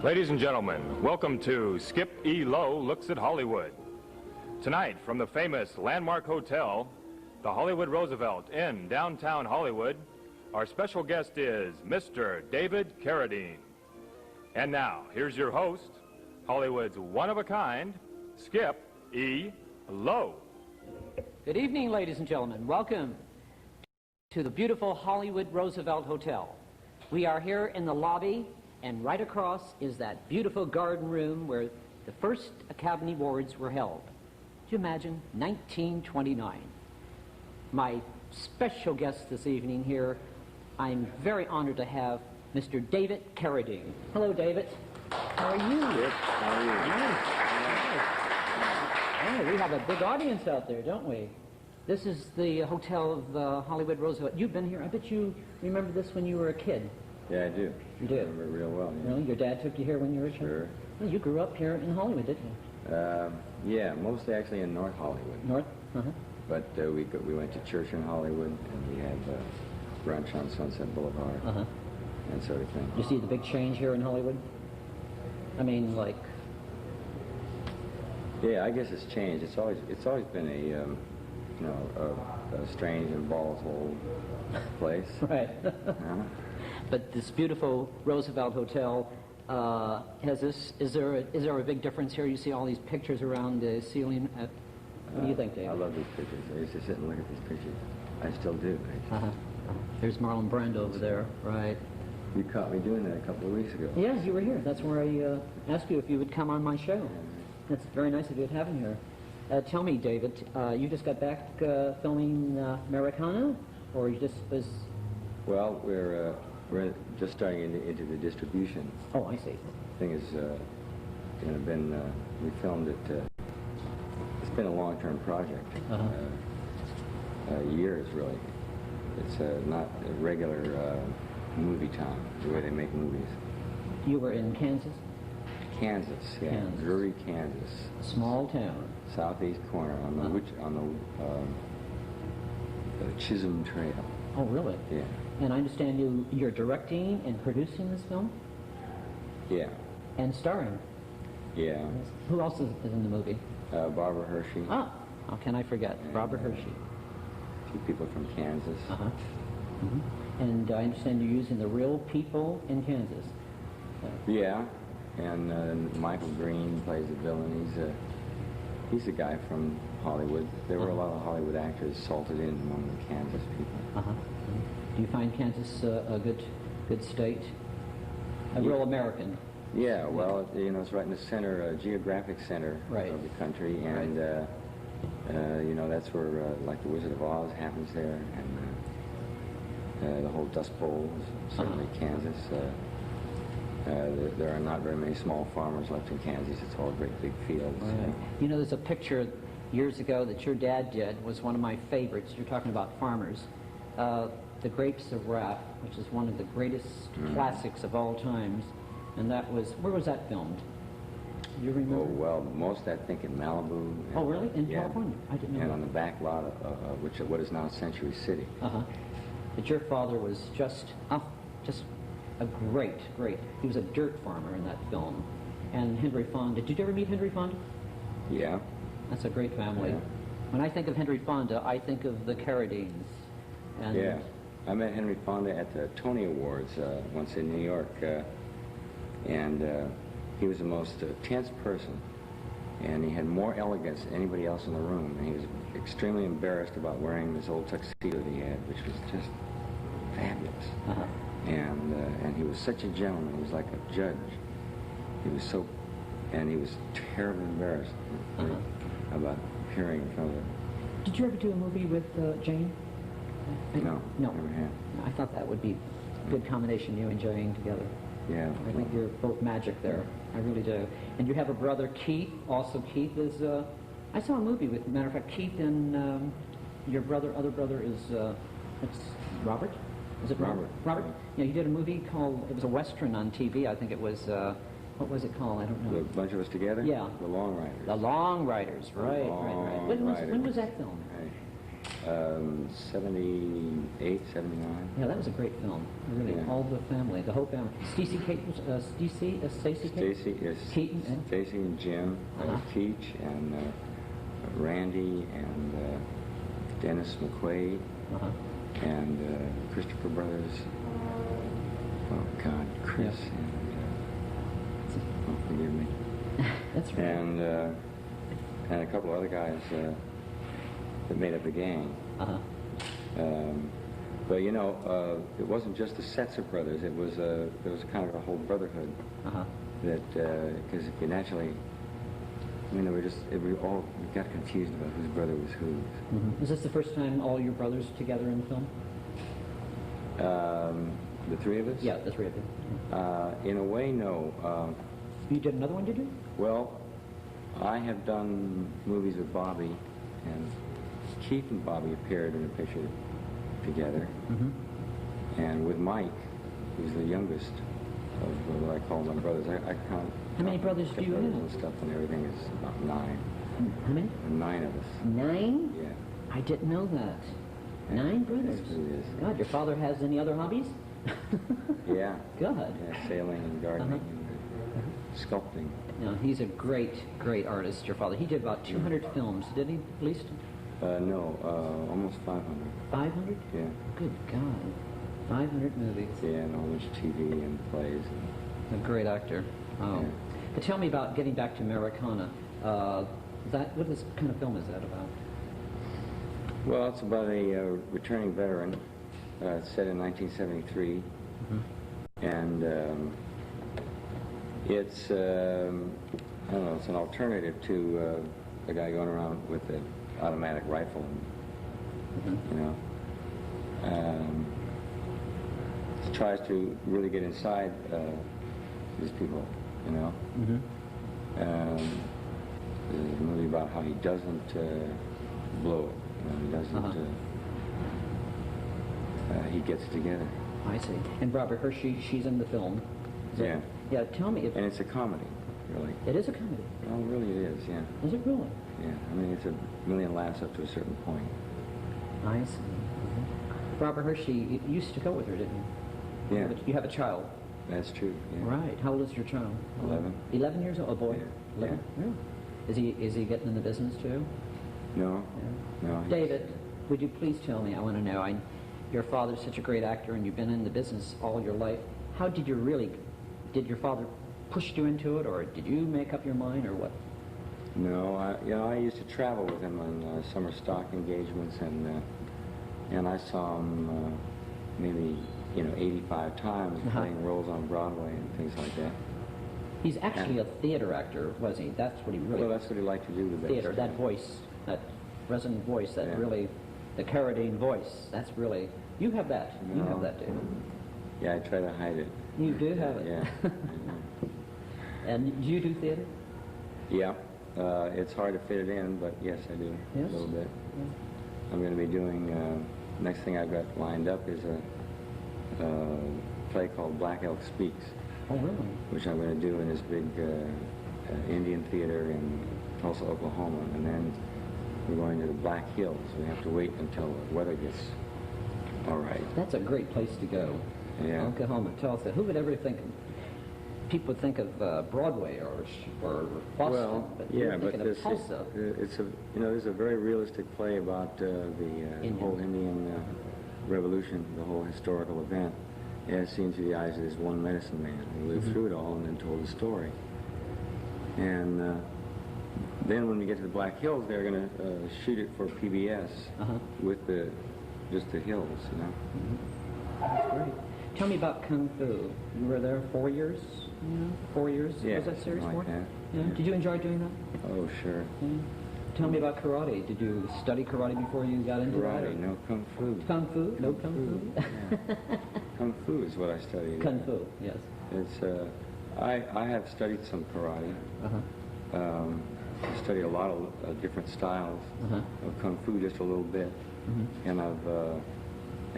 Ladies and gentlemen, welcome to Skip E. Lowe Looks at Hollywood. Tonight, from the famous landmark hotel, the Hollywood Roosevelt in downtown Hollywood, our special guest is Mr. David Carradine. And now, here's your host, Hollywood's one-of-a-kind, Skip E. Lowe. Good evening, ladies and gentlemen. Welcome to the beautiful Hollywood Roosevelt Hotel. We are here in the lobby, and right across is that beautiful garden room where the first Academy Awards were held. Could you imagine? 1929. My special guest this evening here, I'm very honored to have Mr. David Carradine. Hello, David. How are you? Good. How are you? Nice. Oh, we have a big audience out there, don't we? This is the hotel of Hollywood Roosevelt. You've been here. I bet you remember this when you were a kid. Yeah, I do. You do? I remember it real well. Yeah. Really? Your dad took you here when you were a kid? Sure. Well, you grew up here in Hollywood, didn't you? Yeah, mostly actually in North Hollywood. North? Uh-huh. But we went to church in Hollywood, and we had brunch on Sunset Boulevard, and sort of thing. You see the big change here in Hollywood? I mean, like... Yeah, I guess it's changed. It's always been a strange and volatile place. Right. But this beautiful Roosevelt Hotel is there a big difference here? You see all these pictures around the ceiling. What do you think, Dave? I love these pictures. I used to sit and look at these pictures. I still do. There's Marlon Brando over there, right? You caught me doing that a couple of weeks ago. Yes, you were here. That's where I asked you if you would come on my show. That's very nice of you to have him here. Tell me, David, you just got back filming Americana, or you just was... Well, we're just starting into the distribution. Oh, I see. Thing is, we filmed it. It's been a long-term project, years really. It's not a regular movie time, the way they make movies. You were in Kansas? Kansas, yeah, Kansas. Drury, Kansas. Small town. Southeast corner on the Chisholm Trail. Oh, really? Yeah. And I understand you're directing and producing this film? Yeah. And starring? Yeah. Who else is in the movie? Barbara Hershey. Ah, how can I forget? Barbara Hershey. A few people from Kansas. And I understand you're using the real people in Kansas. Yeah. And Michael Green plays the villain. He's a guy from Hollywood. There were a lot of Hollywood actors salted in among the Kansas people. Do you find Kansas a good state? A real American? Yeah, well, it's right in the center, geographic center of the country, and that's where like the Wizard of Oz happens there, and the whole Dust Bowl is certainly Kansas. There are not very many small farmers left in Kansas. It's all great big fields. Right. You know, there's a picture years ago that your dad did, was one of my favorites. You're talking about farmers. The Grapes of Wrath, which is one of the greatest classics of all times. And that was, where was that filmed? Do you remember? Oh, well, most I think in Malibu. Oh, really? In California? I didn't know And that. on the back lot of what is now Century City. But your father was just a great. He was a dirt farmer in that film. And Henry Fonda. Did you ever meet Henry Fonda? Yeah. That's a great family. Yeah. When I think of Henry Fonda, I think of the Carradines. And yeah. I met Henry Fonda at the Tony Awards once in New York. And he was the most tense person. And he had more elegance than anybody else in the room. And he was extremely embarrassed about wearing this old tuxedo that he had, which was just fabulous. And he was such a gentleman. He was like a judge. He was and he was terribly embarrassed about appearing in front of her. Did you ever do a movie with Jane? No, never had. I thought that would be a good combination, you and Jane together. Yeah. I think you're both magic there. I really do. And you have a brother, Keith. Also, Keith is... I saw a movie with, matter of fact, Keith and your other brother is... it's Robert? Is it Robert? Robert? Yeah, you did a movie called... It was a Western on TV. I think it was... what was it called? I don't know. The bunch of us together? Yeah. The Long Riders. The Long Riders. Right. Long When was that filmed? Right. 78, 79. Yeah, that was a great film. Really, Yeah. all the family, the whole family. Stacey Stacy is Keaton, eh? Stacy and Jim, Keach and Randy and Dennis McQuaid and Christopher Brothers. Oh God, Chris and oh, forgive me. That's right. And a couple other guys that made up the gang. But you know, it wasn't just the Setzer brothers. It was there was kind of a whole brotherhood. That because if you naturally, I mean, we got confused about whose brother was whose. Is this the first time all your brothers together in the film? The three of us? Yeah, the three of you. In a way, no. You did another one, did you? Well, I have done movies with Bobby, and Keith and Bobby appeared in a picture together. And with Mike, who's the youngest of what I call my brothers. I count. How many brothers do you have? And stuff and everything is about 9. How many? 9 of us. 9? Yeah. I didn't know that. 9 brothers? Yes, it is. God, your father has any other hobbies? Yeah. Good. Yeah, sailing and gardening and sculpting. No, he's a great, great artist, your father. He did about 200 films, did he, at least? No, almost 500. 500? Yeah. Good God. 500 movies. Yeah, and all much TV and plays. A great actor. Oh. Yeah. But tell me about getting back to Americana. What kind of film is that about? Well, it's about a returning veteran. It's set in 1973. And it's, I don't know, it's an alternative to the guy going around with the automatic rifle, you know. It tries to really get inside these people, you know. There's a movie about how he doesn't blow it, you know, he doesn't, he gets it together. I see. And Barbara Hershey, she's in the film. Yeah. Yeah, tell me if... And it's a comedy, really. It is a comedy. Well, really it is, yeah. Is it really? Yeah, I mean, it's a million laughs up to a certain point. I see. Barbara Hershey, you used to go with her, didn't you? Yeah. You have a child. That's true, yeah. Right. How old is your child? 11. 11 years old? A boy? Yeah. 11? Yeah. Is he getting in the business too? No. Yeah. No. David, would you please tell me, I want to know, your father's such a great actor and you've been in the business all your life. How did your father push you into it, or did you make up your mind, or what? No, I used to travel with him on summer stock engagements, and I saw him maybe 85 times playing roles on Broadway and things like that. He's actually a theater actor, was he? That's what he really... Well, that's what he liked to do the best. Theater, that voice, that resonant voice, that really, the Carradine voice, that's really... You have that. No. You have that, David. Yeah, I try to hide it. You do have it. Yeah. And do you do theater? Yeah. It's hard to fit it in, but yes, I do. Yes? A little bit. Yeah. I'm going to be doing, next thing I've got lined up is a play called Black Elk Speaks. Oh, really? Which I'm going to do in this big Indian theater in Tulsa, Oklahoma. And then we're going to the Black Hills. We have to wait until the weather gets all right. That's a great place to go. Yeah. Oklahoma, Tulsa. Who would ever think... People would think of Broadway or Boston, well, but yeah, you're thinking of Tulsa. It's a there's a very realistic play about the whole Indian Revolution, the whole historical event, as seen through the eyes of this one medicine man who lived through it all and then told the story. And then when we get to the Black Hills, they're going to shoot it for PBS with just the hills, you know. That's great. Tell me about Kung Fu. You were there 4 years? 4 years? Yeah, Was that series like 4? that. Yeah. Yeah. Did you enjoy doing that? Oh, sure. Yeah. Tell me about karate. Did you study karate before you got into that? Karate, no Kung Fu. Kung Fu? No Kung Fu? Yeah. Kung Fu is what I studied. Kung Fu, yes. It's I have studied some karate. I studied a lot of different styles of Kung Fu, just a little bit. And I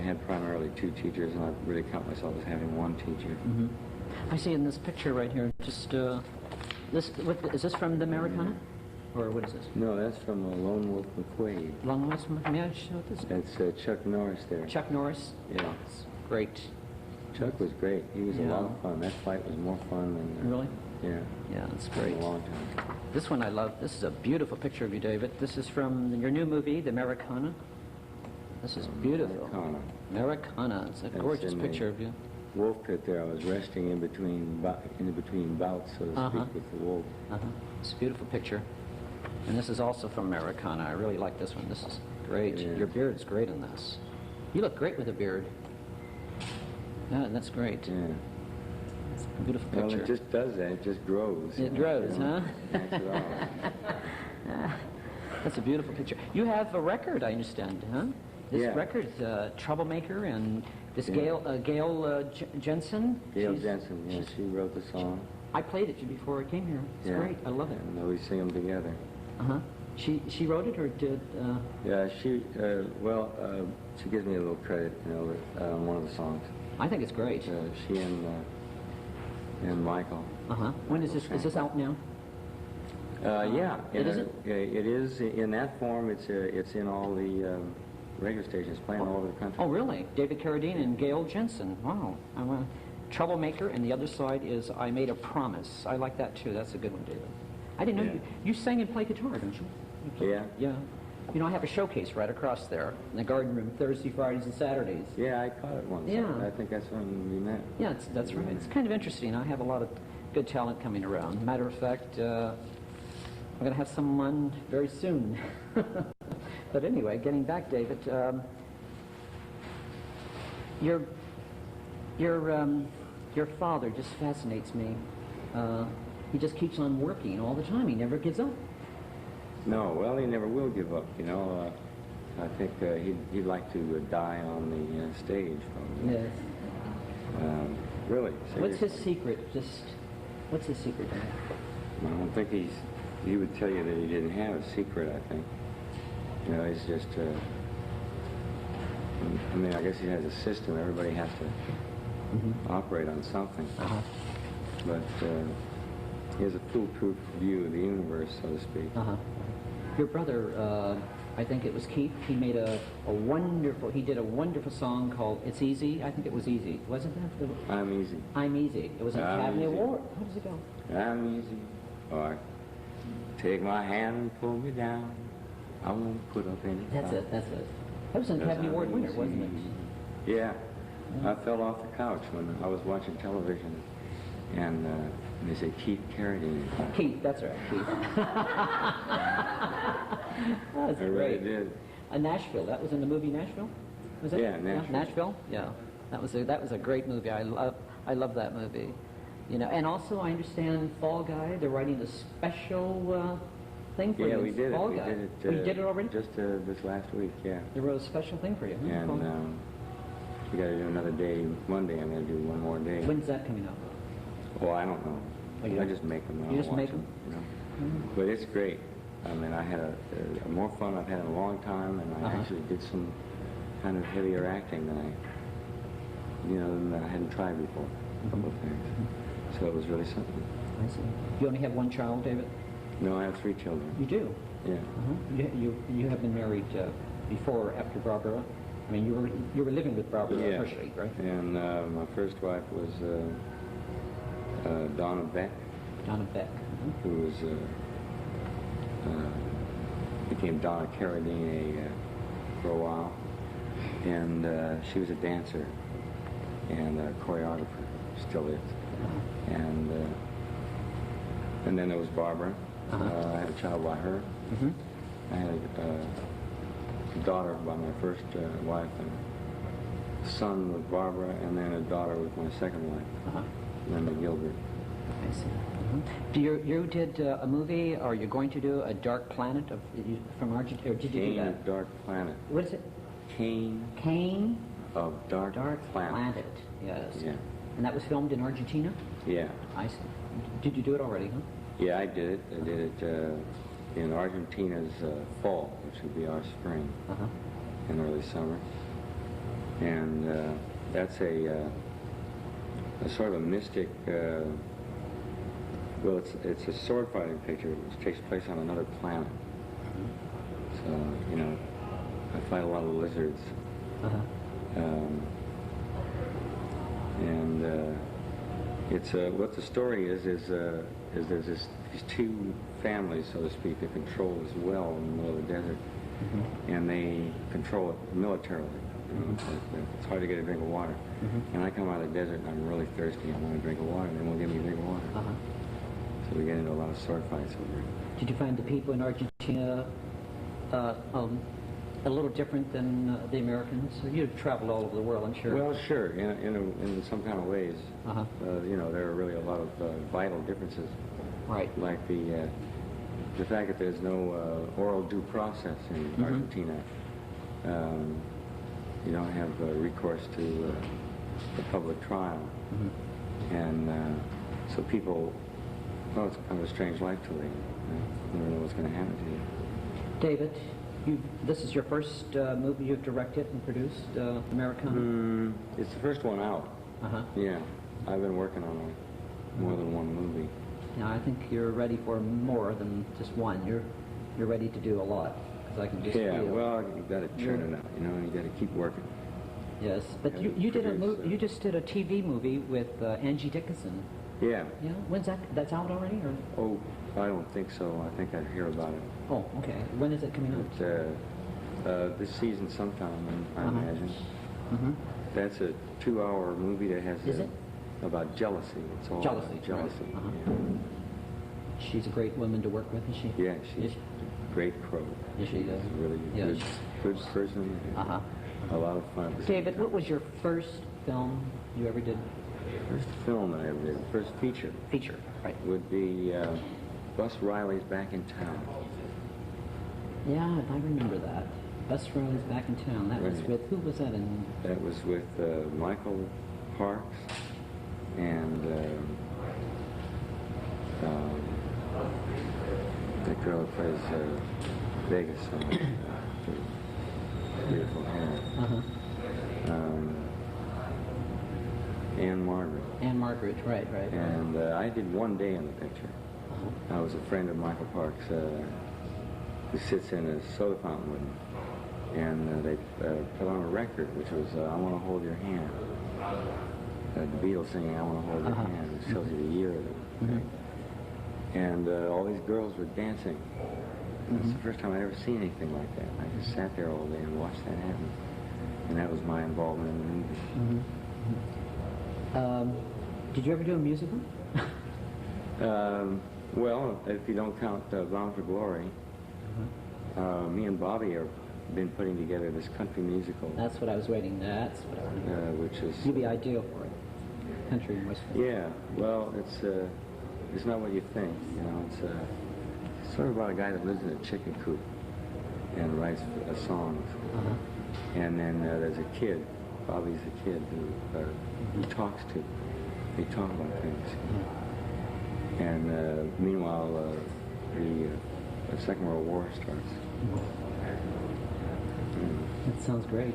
had primarily 2 teachers, and I really count myself as having 1 teacher. I see in this picture right here, just, is this from the Americana? Or what is this? No, that's from Lone Wolf McQuade. Lone Wolf, may I show this? That's Chuck Norris there. Chuck Norris? Yeah. It's great. Chuck was great. He was a Yeah. lot of fun. That fight was more fun than... Really? Yeah. Yeah, it's In great. a long time. This one I love. This is a beautiful picture of you, David. This is from your new movie, The Americana. This is beautiful. Americana. Americana. It's a That's gorgeous in the picture of you. Wolf pit there. I was resting in between bouts, so to speak, with the wolf. It's a beautiful picture. And this is also from Americana. I really like this one. This is great. Yeah. Your beard's great in this. You look great with a beard. Yeah, that's great. Yeah. It's a beautiful Well, picture. it just does that. It just grows. It grows, huh? That's it all. That's a beautiful picture. You have a record, I understand, huh? This Yeah. record's Troublemaker, and this Yeah. Gail Jensen. Gail she's- Jensen, yeah, she wrote the song. I played it before I came here. It's Yeah. great. I love it. And we sing them together. She wrote it or did? Yeah, she gives me a little credit, on one of the songs. I think it's great. She and Michael. When is this? Is this out now? Yeah, It is it? it is in that form. It's in all the radio stations playing all over the country. Oh, really? David Carradine and Gail Jensen. Wow. I want Troublemaker, and the other side is I Made a Promise. I like that too. That's a good one, David. I didn't know Yeah. you sing and play guitar, don't you? Yeah. Yeah. You know, I have a showcase right across there in the garden room Thursday, Fridays, and Saturdays. Yeah, I caught it once. Yeah. I think that's when we met. Yeah, that's right. It's kind of interesting. I have a lot of good talent coming around. Matter of fact, I'm going to have someone very soon. But anyway, getting back, David, your father just fascinates me. He just keeps on working all the time. He never gives up. No, well, he never will give up. I think he'd like to die on the stage. Probably. Yes. Really. What's his seriously. secret? What's his secret? I don't think he would tell you that he didn't have a secret, I think. He's just, I guess he has a system. Everybody has to operate on something. But he has a foolproof view of the universe, so to speak. Your brother, I think it was Keith, he made he did a wonderful song called It's Easy. I think it was Easy. Wasn't that? I'm easy. I'm Easy. It was an I'm Academy easy. Award. How does it go? I'm easy. Or take my hand and pull me down. I won't put up any That's fight. it. That was an Because Academy I'm Award winner, easy. wasn't it? Yeah. I fell off the couch when I was watching television, and they said, Keith Carradine. Keith, that's right, Keith. That's I really great. did. Nashville. That was in the movie Nashville. Was it? Yeah, Nashville. Nashville. Yeah, that was a great movie. I love that movie. And also I understand Fall Guy. They're writing a special thing for you. Yeah, we did Fall it. We Guy. did it. Oh, you did it already? Just this last week, yeah. They wrote a special thing for you. Huh? Fall Guy. And we got to do another day. Monday, I'm going to do one more day. When's that coming up? Well, I don't know. Oh, you I don't? just make them. You just make them? But it's great. I had a more fun I've had in a long time, and I actually did some kind of heavier acting than I hadn't tried before. A couple of things. So it was really something. I see. You only have one child, David? No, I have 3 children. You do? Yeah. You have been married before or after Barbara? I mean, you were living with Barbara Yeah. officially, right? And my first wife was Donna Beck, Donna Beck. who was became Donna Carradine for a while, and she was a dancer and a choreographer, still is. And then there was Barbara. I had a child by her. I had a daughter by my first wife, and a son with Barbara, and then a daughter with my second wife, Linda Gilbert. I see. Do you did a movie, or you're going to do a Dark Planet from Argentina, or did you do Kane that? of Dark Planet. What is it? Kane of Dark Planet. Yes. Yeah. And that was filmed in Argentina? Yeah. I see. Did you do it already, huh? Yeah, I did it. I did it in Argentina's fall, which would be our spring, and early summer. And that's a sort of a mystic Well, it's a sword fighting picture which takes place on another planet. So, you know, I fight a lot of lizards. It's what the story is there's these two families, so to speak, that control this well in the middle of the desert, and they control it militarily. You know, it's hard to get a drink of water. And I come out of the desert and I'm really thirsty. I want a drink of water. They won't give me a drink of water. So we get into a lot of sword fights over it. Did you find the people in Argentina a little different than the Americans? You've traveled all over the world, I'm sure. Well, sure, in some kind of ways. You know, there are really a lot of vital differences. Right. Like the fact that there's no oral due process in Argentina. You don't have recourse to the public trial. And so people, well, it's kind of a strange life to lead. You never know what's going to happen to you. David, this is your first movie you've directed and produced, Americana? It's the first one out. Yeah, I've been working on more than one movie. Now, I think you're ready for more than just one. You're ready to do a lot, because I can just feel. Well, you've got to churn it out, you know, and you got to keep working. Yes, but you did you just did a TV movie with Angie Dickinson. Yeah. Yeah, when's that? That's out already, or? Oh, I don't think so. I think I'd hear about it. Oh, okay. When is it coming out? This season sometime, I imagine. That's a 2-hour movie that has about jealousy. It's all jealousy. about jealousy. Right. Yeah. She's a great woman to work with, is she? Yeah, she's a great crow. Yes, she does. She's a really good person. A lot of fun. David, what was your first film you ever did? First film that I ever did, first feature. Feature, right. Would be Bus Riley's Back in Town. Yeah, I remember that. Bus Riley's Back in Town. That was with, who was that in? That was with Michael Parks and the girl who plays Vegas on beautiful hair. Anne Margaret. Anne Margaret, right. And I did one day in the picture. I was a friend of Michael Parks who sits in a soda fountain with me. And they put on a record, which was I Want to Hold Your Hand. The Beatles singing I Want to Hold Your Hand. It shows you the year of it. And all these girls were dancing. It's the first time I'd ever seen anything like that. I just sat there all day and watched that happen. And that was my involvement in the movie. Did you ever do a musical? Well, if you don't count Bound for Glory, me and Bobby have been putting together this country musical. That's what I was waiting. That's what I was which is... You'd be ideal for it. Country and Western. Yeah, well, it's not what you think, you know. It's sort of about a guy that lives in a chicken coop and writes songs. And then there's a kid, Bobby's a kid who he talks to. They talk about things. And meanwhile, the Second World War starts. That sounds great.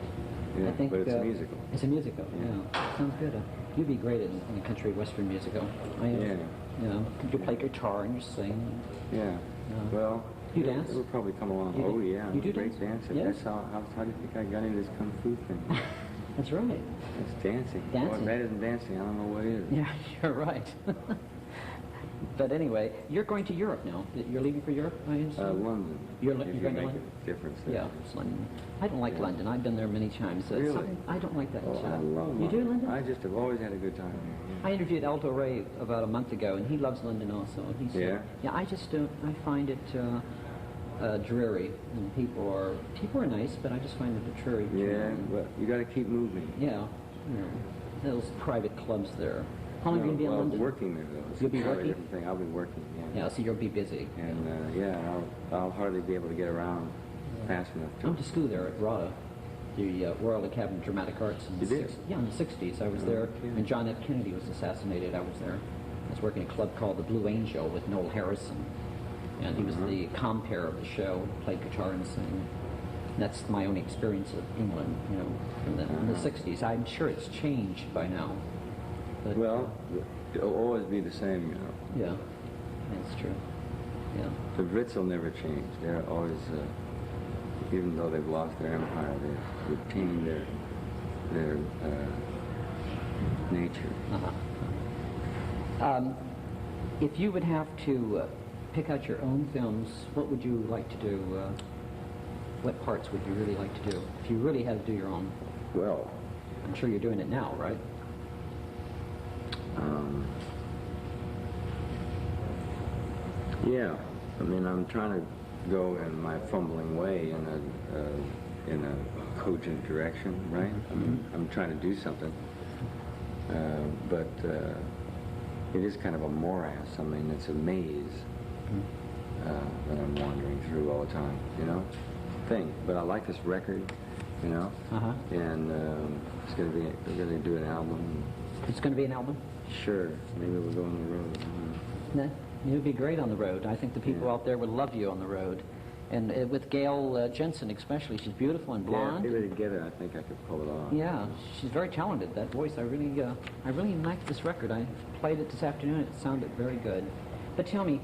Yeah, I think, but it's a musical. It's a musical, yeah. Sounds good. You'd be great in a country western musical. You know, you play guitar and you sing. Yeah. Well, you dance? It would probably come along. You Yeah, you do great dancer. Yes? That's how do you think I got into this kung fu thing? That's right. It's dancing. Dancing. Well, if that isn't dancing, I don't know what is. Yeah, you're right. But anyway, you're going to Europe now. You're leaving for Europe, I understand? London. You're if going you to make London? a difference there. Yeah, it's London. I don't like London. I've been there many times. Really? I don't like that. Oh, I love London. You do, London? I just have always had a good time here. I interviewed Aldo Ray about a month ago, and he loves London also. He said, yeah, I just don't. I find it dreary, and people are nice, but I just find it dreary. Yeah, but you got to keep moving. Yeah, you know, those private clubs there. How long are you going to be in London? Working there, though. You'll be working? Different thing. I'll be working, Yeah, so you'll be busy. And, I'll hardly be able to get around fast enough I went to school there at RADA, the Royal Academy of Dramatic Arts. In the Yeah, in the 60s. I was there when John F. Kennedy was assassinated. I was there. I was working at a club called the Blue Angel with Noel Harrison. And he was the compere of the show, played guitar and sang. That's my only experience of England, you know, in the 60s. I'm sure it's changed by now. But, well, it'll always be the same, you know. Yeah. that's true. Yeah. The Brits will never change. They're always, even though they've lost their empire, they retain their nature. Uh-huh. If you would have to pick out your own films, what would you like to do? What parts would you really like to do? If you really had to do your own. Well, I'm sure you're doing it now, right? Yeah. I mean, I'm trying to go in my fumbling way in a cogent direction, right? I mean, I'm trying to do something, but it is kind of a morass. I mean, it's a maze that I'm wandering through all the time, you know? But I like this record, you know? And it's going to be, we're going to do an album. It's going to be an album? Sure. Maybe we'll go on the road. No, you'd be great on the road. I think the people out there would love you on the road. And with Gail Jensen especially, she's beautiful and blonde. Yeah, if we were together, I think I could pull it off. Yeah, she's very talented. That voice, I really liked this record. I played it this afternoon. It sounded very good. But tell me,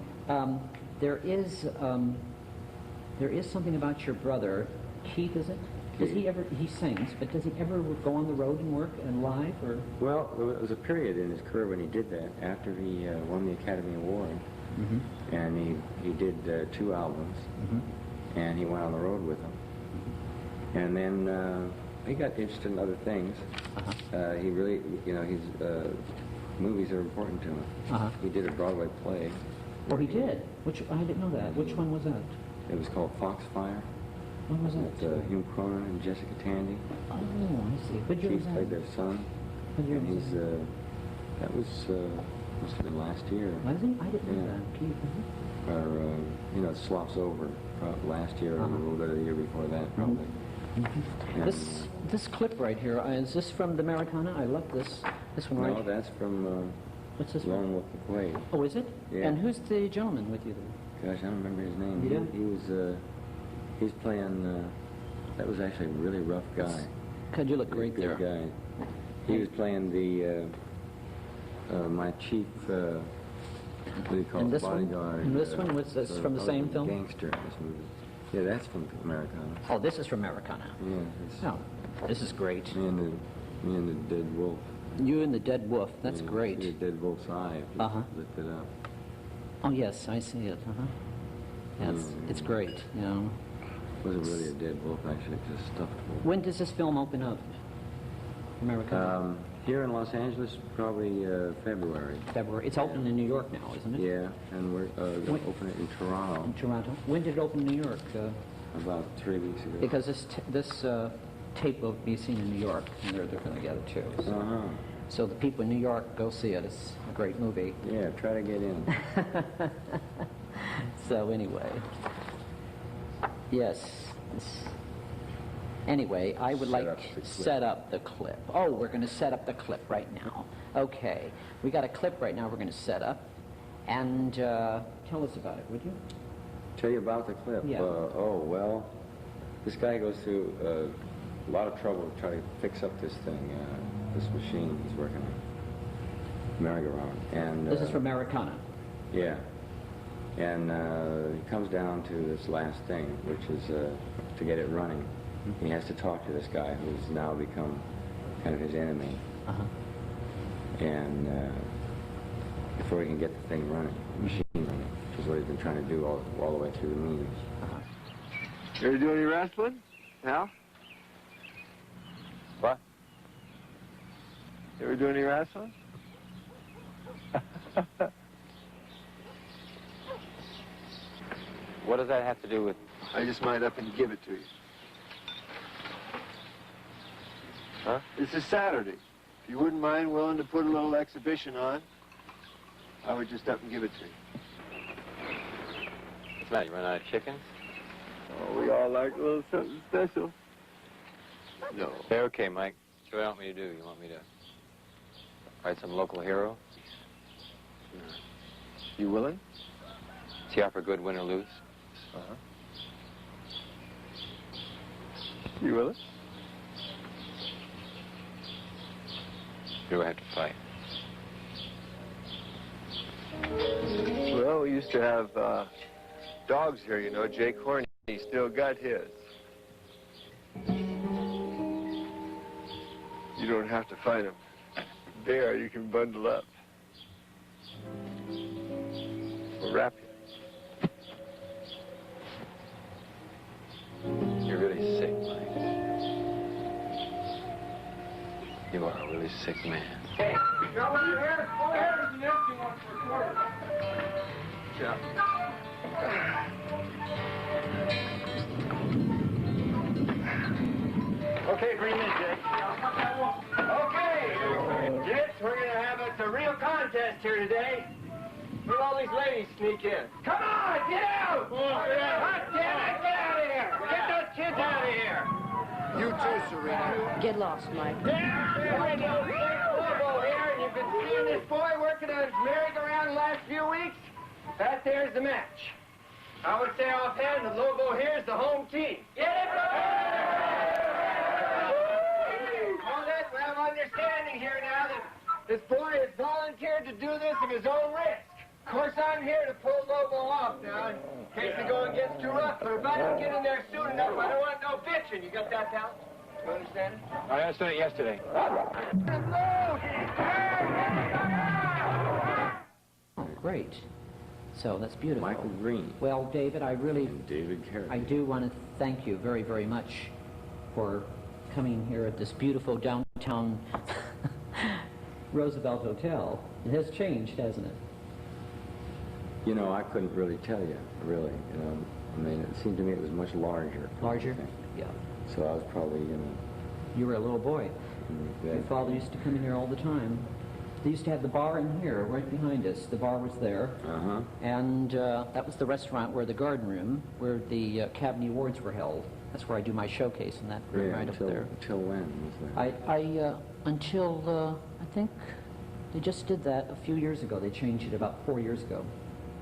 there is something about your brother, Keith, is it? Does he ever? He sings, but does he ever go on the road and work and live, or? Well, there was a period in his career when he did that after he won the Academy Award, and he did 2 albums, and he went on the road with them, and then he got interested in other things. He really, you know, movies are important to him. He did a Broadway play. Oh, he did. I didn't know that. Which one was that? It was called Foxfire. When was that? With Hugh Cronin and Jessica Tandy. Oh, I see. What year was Keith that? played their son. What year And was he's, that? that was, must have been last year. Was he? I didn't know that. Keith, Or, you know, it slops over. Last year or a little bit of the year before that, probably. And, This clip right here, is this from the Americana? I love this one right no, that's from What's this Lone one? Wolf McQuaid. Oh, is it? Yeah. And who's the gentleman with you there? Gosh, I don't remember his name. You don't? He was, he's playing, that was actually a really rough guy. God, you look great Good there. guy. He was playing the, my chief, what do you call And it, this one? bodyguard. And this one, was this from the same film? Gangster in this movie. Yeah, that's from Americana. Oh, this is from Americana. Yeah, it's Oh, this is great. me and the dead wolf. You and the dead wolf. That's Yeah, great. The dead wolf's eye. If you lift it up. Oh, yes, I see it. Yeah, it's great, you know. It wasn't really a dead wolf, actually. It was a stuffed wolf. When does this film open up? Americana? Here in Los Angeles, probably February. February. It's open in New York now, isn't it? Yeah, and we're going to open it in Toronto. In Toronto. When did it open in New York? About 3 weeks ago. Because this tape will be seen in New York, and they're going to get it too. So. So the people in New York, go see it. It's a great movie. Yeah, try to get in. So anyway, yes. Anyway, I would like to set up the clip. Oh, we're going to set up the clip right now. Okay, we got a clip right now we're going to set up. And tell us about it, would you? Tell you about the clip? Yeah. Oh, well, this guy goes through a lot of trouble to try to fix up this thing, this machine he's working on, merry-go-round. And This is from Americana. Yeah. And he comes down to this last thing, which is to get it running. He has to talk to this guy who's now become kind of his enemy. And before he can get the thing running, the machine running, which is what he's been trying to do all the way through the meetings. You ever do any wrestling? Hal? What? You ever do any wrestling? What does that have to do with... I just might up and give it to you. Huh? This is Saturday. If you wouldn't mind willing to put a little exhibition on, I would just up and give it to you. What's the matter, you run out of chickens? Oh, we all like a little something special. No. Say, okay, Mike. So what do you want me to do? You want me to write some local hero? You willing? Is he offer good, win or lose? You willing? Do I have to fight? Well, you used to have dogs here, you know. Jake Horney, he still got his. You don't have to fight him. There, you can bundle up. We'll wrap you. You're really sick, Mike. You are a really sick man. Hey, got one here? Here's an empty one for a quarter. Yeah. Okay, bring in, Jake. Okay, kids, we're going to have a real contest here today. Where'd all these ladies sneak in? Come on, get out! God damn it, get out of here! Get those kids out of here! You too, Serena. Get lost, Mike. Lowe here, and you've been seeing this boy working on his merry-go-round the last few weeks? That there's the match. I would say offhand that Lowe here is the home team. Get it? Well, then, we have understanding here now that this boy has volunteered to do this of his own risk. Of course, I'm here to pull Lowe off now, in case the going gets too rough. But if I don't get in there soon enough, I don't want no bitching. You got that, pal? You understand it? I understood it yesterday. Oh, great. So that's beautiful. Michael Green. Well, David, I really, And David Carey. I do want to thank you very, very much for coming here at this beautiful downtown Roosevelt Hotel. It has changed, hasn't it? You know, I couldn't really tell you, really. You know, I mean, it seemed to me it was much larger. Larger? I think. Yeah. So I was probably, You were a little boy. yeah. Your father used to come in here all the time. They used to have the bar in here, right behind us. The bar was there. Uh-huh. And that was the restaurant where the garden room, where the Academy Awards were held. That's where I do my showcase in that room right until, up there. Until when was that? Until I think they just did that a few years ago. They changed it about 4 years ago.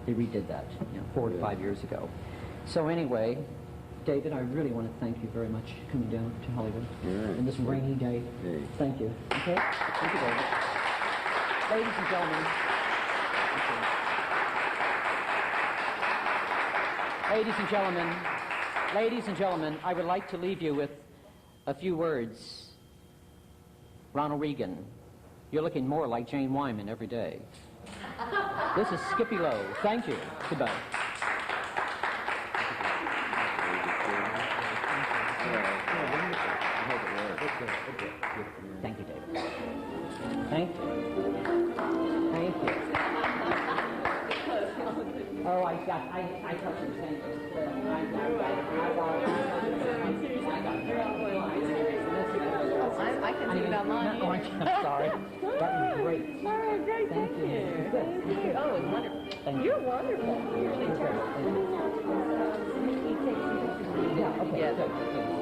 They redid that, 4 to 5 years ago. So anyway, David, I really want to thank you very much for coming down to Hollywood Right. on this rainy day. Hey. Thank you. Okay? Thank you, David. Ladies and gentlemen. Ladies and gentlemen, I would like to leave you with a few words. Ronald Reagan, you're looking more like Jane Wyman every day. This is Skippy Lowe. Thank you. Goodbye. Thank you, David. Thank you. Thank you. Oh, I thought you were saying I can think about mine. I'm sorry. That was great. Oh, great. Thank you. Good. Thank you. Oh, it's wonderful. Thank you. You're wonderful. Yeah, okay, good. Together. Good.